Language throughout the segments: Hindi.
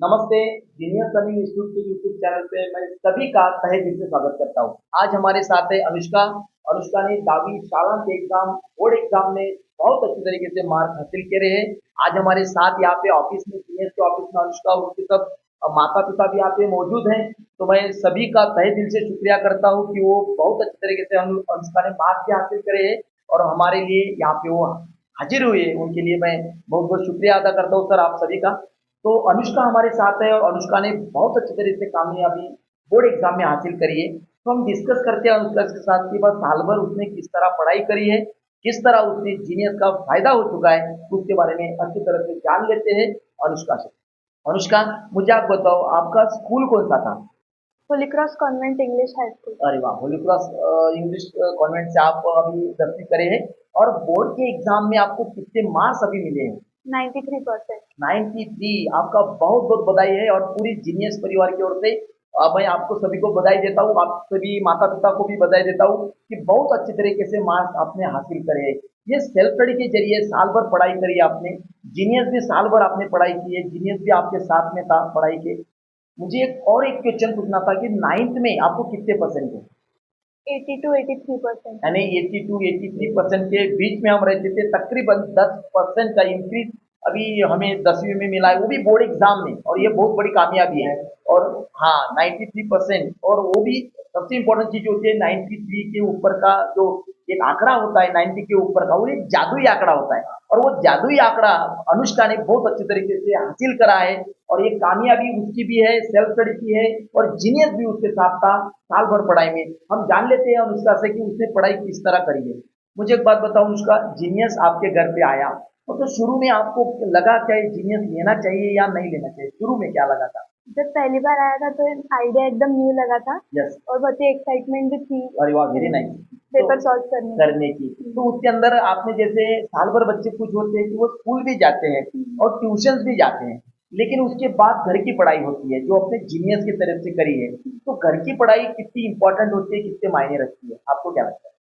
नमस्ते। जीनियस लर्निंग इंस्टीट्यूट के यूट्यूब चैनल पे मैं सभी का तहे दिल से स्वागत करता हूँ। आज हमारे साथ है अनुष्का। अनुष्का ने 12वीं सालांत एग्जाम बोर्ड एग्जाम में बहुत अच्छी तरीके से मार्क हासिल करे हैं। आज हमारे साथ यहाँ पे ऑफिस में जीनियस के ऑफिस में अनुष्का और उनके सब माता पिता भी यहाँ पे मौजूद हैं। तो मैं सभी का तहे दिल से शुक्रिया करता हूँ कि वो बहुत अच्छी तरीके से अनुष्का ने मार्क्स भी हासिल करे हैं और हमारे लिए यहाँ पे वो हाजिर हुए हैं। उनके लिए मैं बहुत बहुत शुक्रिया अदा करता हूँ सर आप सभी का। तो अनुष्का हमारे साथ है और अनुष्का ने बहुत अच्छे तरीके से कामयाबी बोर्ड एग्जाम में हासिल करी है। तो हम डिस्कस करते हैं अनुष्का के साथ कि बस साल भर उसने किस तरह पढ़ाई करी है, किस तरह उसने जीनियस का फायदा हो चुका है, उसके बारे में अच्छी तरह से जान लेते हैं अनुष्का से। अनुष्का, मुझे आप बताओ आपका स्कूल कौन सा था? Holi cross convent English high school. अरे वाह, होली क्रॉस इंग्लिश कॉन्वेंट से आप अभी 10वीं करे हैं। और बोर्ड के एग्जाम में आपको कितने मार्क्स अभी मिले हैं? 93%। 93। आपका बहुत बहुत बधाई है और पूरी जीनियस परिवार की ओर से मैं आपको सभी को बधाई देता हूँ। आप सभी माता पिता को भी बधाई देता हूँ कि बहुत अच्छे तरीके से मार्क्स आपने हासिल करे हैं। ये सेल्फ स्टडी के जरिए साल भर पढ़ाई करी आपने। जीनियस भी साल भर आपने पढ़ाई की है, जीनियस भी आपके साथ में था पढ़ाई के। मुझे एक क्वेश्चन पूछना था कि नाइन्थ में आपको कितने परसेंट थे? 80 to 83%। यानी 82-83% के बीच में हम रहते थे। तकरीबन 10% का इंक्रीज अभी हमें 10वीं में मिला है, वो भी बोर्ड एग्जाम में, और ये बहुत बड़ी कामयाबी है। और हाँ, 93%। और वो भी सबसे इम्पोर्टेंट चीज होती है 93 के ऊपर का जो एक आंकड़ा होता है, 90 के ऊपर का, वो एक जादुई आंकड़ा होता है। और वो जादुई आंकड़ा अनुष्का ने बहुत अच्छे तरीके से हासिल करा है। और ये कामयाबी उसकी भी है, सेल्फ स्टडी की है, और जीनियस भी उसके साथ था साल भर पढ़ाई में। हम जान लेते हैं अनुष्का से कि उसने पढ़ाई किस तरह करी है। मुझे एक बात बताओ अनुष्का, जीनियस आपके घर पे आया तो शुरू में आपको लगा क्या ये जीनियस लेना चाहिए या नहीं लेना चाहिए? शुरू में क्या लगा था? जब पहली बार आया था तो आइडिया एकदम न्यू लगा था यस। और बहुत ही एक्साइटमेंट भी थी अरे वाह, वेरी नाइस। तो पेपर सॉल्व करने की। करने की तो उसके अंदर आपने जैसे साल भर बच्चे कुछ होते हैं कि वो स्कूल भी जाते हैं और ट्यूशन भी जाते हैं, लेकिन उसके बाद घर की पढ़ाई होती है जो अपने जीनियस की तरफ से करी है। तो घर की पढ़ाई कितनी इंपॉर्टेंट होती है, कितने मायने रखती है, आपको क्या लगता है?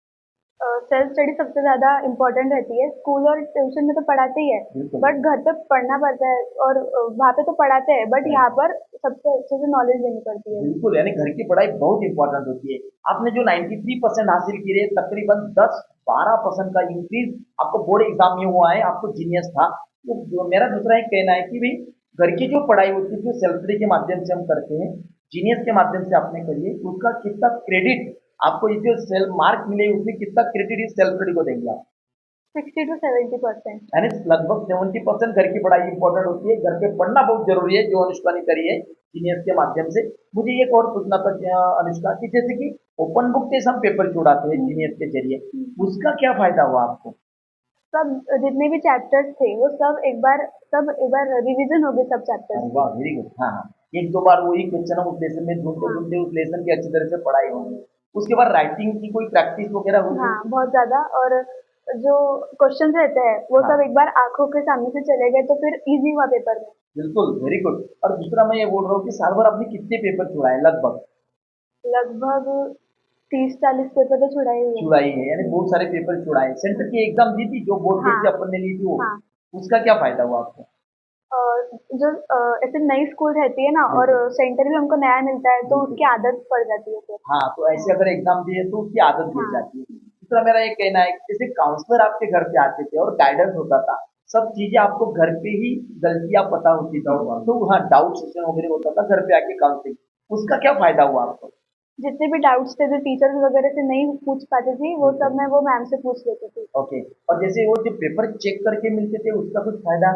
सेल्फ स्टडी सबसे ज्यादा इम्पोर्टेंट रहती है। स्कूल और ट्यूशन में तो पढ़ाते ही है, बिल्कुल। बट घर पे पढ़ना पड़ता है। और वहाँ पे तो पढ़ाते हैं, बट यहाँ पर सबसे अच्छे से नॉलेज देनी पड़ती है। बिल्कुल, यानी घर की पढ़ाई बहुत इंपॉर्टेंट होती है। आपने जो 93% हासिल की है, तकरीबन 10-12% का इंक्रीज आपको बोर्ड एग्जाम में हुआ है, आपको जीनियस था। तो मेरा दूसरा एक कहना है कि भाई घर की जो पढ़ाई होती है जो सेल्फ स्टडी के माध्यम से हम करते हैं, जीनियस के माध्यम से आपने करी है, उसका कितना क्रेडिट आपको ये जो सेल्फ मार्क मिले उसमें कितना क्रेडिट इस सेल्फ स्टडी को देंगे आप? 60 to 70%। यानी लगभग 70% घर की पढ़ाई इंपॉर्टेंट होती है। घर पे पढ़ना बहुत जरूरी है जो अनुष्का ने करी है जीनियस के माध्यम से। मुझे एक और पूछना था अनुष्का की, जैसे कि ओपन बुक टेस्ट हम पेपर छुड़ाते हैं जीनियस के जरिए, उसका क्या फायदा हुआ आपको? सब जितने भी चैप्टर्स थे वो सब एक बार रिवीजन हो गए सब चैप्टर्स अरे की। वाह, वेरी गुड। हाँ हाँ, एक दो बार वही क्वेश्चन हम उस लेसन में ढूंढते हाँ। ढूंढते उस लेसन की अच्छी तरह से पढ़ाई होगी। उसके बाद राइटिंग की कोई प्रैक्टिस वगैरह हाँ, होगी? बहुत ज़्यादा। और जो क्वेश्चंस रहते हैं वो सब हाँ, एक बार आँखों के सामने से चले गए तो फिर ईज़ी हुआ पेपर में। बिल्कुल, वेरी गुड। और दूसरा मैं ये बोल रहा हूँ कि साल भर आपने कितने पेपर छुड़ाए लगभग? लगभग 30-40 पेपर तो छुड़ा ही हुए। छुड़ाई है, यानी बहुत सारे पेपर छुड़ाए। सेंटर की एग्जाम दी थी जो बोर्ड हाँ, की अपन ने ली थी वो, हाँ। उसका क्या फायदा हुआ आपको? और जो ऐसे नई स्कूल रहती है ना, और बिल्कुल। सेंटर भी हमको नया मिलता है तो बिल्कुल। उसकी आदत पड़ जाती है फिर। हाँ, तो ऐसे अगर एग्जाम दिए तो उसकी आदत गिर हाँ। जाती है। दूसरा मेरा ये कहना है कि जैसे काउंसलर आपके घर पे आते थे और गाइडेंस होता था, सब चीजें आपको घर पे ही गलतियां पता होती था, तो हाँ डाउट सेशन वगैरह होता था घर पे आके काउंसलिंग, उसका क्या फायदा हुआ आपको? जितने भी डाउट्स थे जो टीचर्स वगैरह से नहीं पूछ पाती थी वो सब बिल्कुल। मैं वो मैम से पूछ लेती थी। ओके। और जैसे वो जो पेपर चेक करके मिलते थे उसका कुछ फायदा?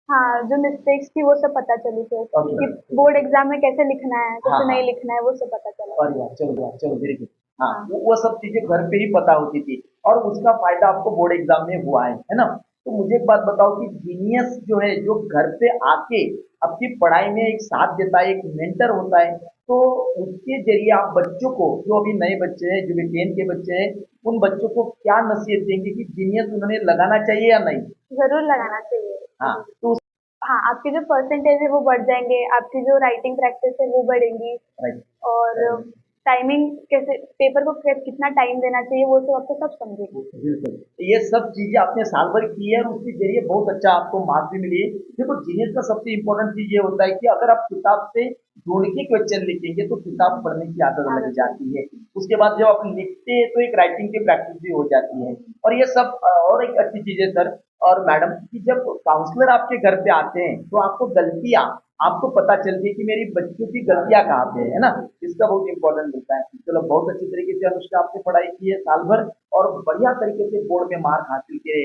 हाँ, जो मिस्टेक्स थी वो सब पता चली फिर ओके। कि बोर्ड एग्जाम में कैसे लिखना है, हाँ कैसे नहीं हाँ। लिखना है, वो सब पता चला। अरे वाह, चलो वाह, चलो वेरी गुड। हाँ, हाँ। वो सब चीजें घर पे ही पता होती थी और उसका फायदा आपको बोर्ड एग्जाम में हुआ है ना? तो मुझे एक बात बताओ कि जीनियस जो है जो घर पे आके आपकी पढ़ाई में एक साथ देता है, एक मेंटर होता है, तो उसके जरिए आप बच्चों को, जो अभी नए बच्चे हैं, जो भी 10 के बच्चे हैं, उन बच्चों को क्या नसीहत देंगे कि जीनियस उन्होंने लगाना चाहिए या नहीं? ज़रूर लगाना चाहिए। हाँ, तो हाँ, आपके जो परसेंटेज है वो बढ़ जाएँगे, आपकी जो राइटिंग प्रैक्टिस है वो बढ़ेंगी। राइट। और टाइमिंग कैसे, पेपर को कितना टाइम देना चाहिए, वो सब आपको सब समझेगी। बिल्कुल। तो ये सब चीजें आपने साल भर की है और उसके जरिए बहुत अच्छा आपको मार्क्स भी मिली है। देखो जीनियस का सबसे इम्पोर्टेंट चीज ये होता है कि अगर आप किताब से ढूंढ के क्वेश्चन लिखेंगे तो किताब पढ़ने की आदत लग आदत जाती है। उसके बाद जब आप लिखते हैं तो एक राइटिंग की प्रैक्टिस भी हो जाती है। और ये सब और एक अच्छी चीज है सर और मैडम कि जब काउंसलर आपके घर पे आते हैं तो आपको गलतियां आपको पता चलती है कि मेरी बच्चों की गलतियां कहाँ पे है ना। इसका बहुत इंपॉर्टेंट मिलता है। चलो बहुत अच्छी तरीके से अनुष्का आपने पढ़ाई की है साल भर और बढ़िया तरीके से बोर्ड में मार्क हासिल किए।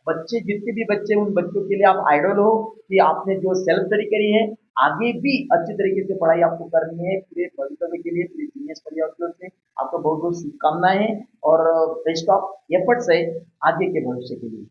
बच्चे जितने भी बच्चे उन बच्चों के लिए आप आइडल हो कि आपने जो सेल्फ स्टडी करी है आगे भी अच्छी तरीके से पढ़ाई आपको करनी है पूरे भविष्य के लिए पूरी जीनियस परिवार की ओर से आपको बहुत बहुत शुभकामनाएं और बेस्ट ऑफ एफर्ट्स है आगे के भविष्य के लिए।